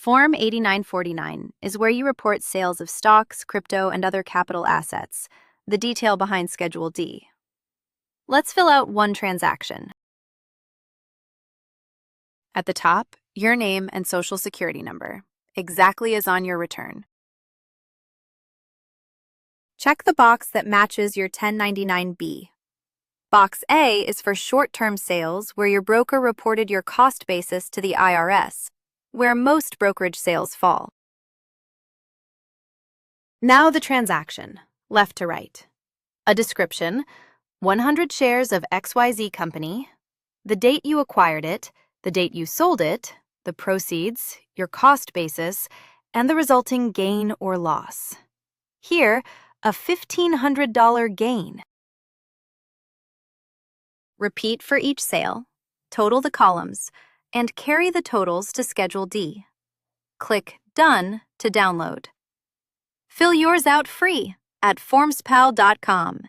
Form 8949 is where you report sales of stocks, crypto, and other capital assets, the detail behind Schedule D. Let's fill out one transaction. At the top, your name and social security number, exactly as on your return. Check the box that matches your 1099-B. Box A is for short-term sales where your broker reported your cost basis to the IRS, where most brokerage sales fall. Now the transaction, left to right. A description, 100 shares of XYZ company, the date you acquired it, the date you sold it, the proceeds, your cost basis, and the resulting gain or loss. Here, a $1,500 gain. Repeat for each sale, total the columns, and carry the totals to Schedule D. Click Done to download. Fill yours out free at FormsPal.com.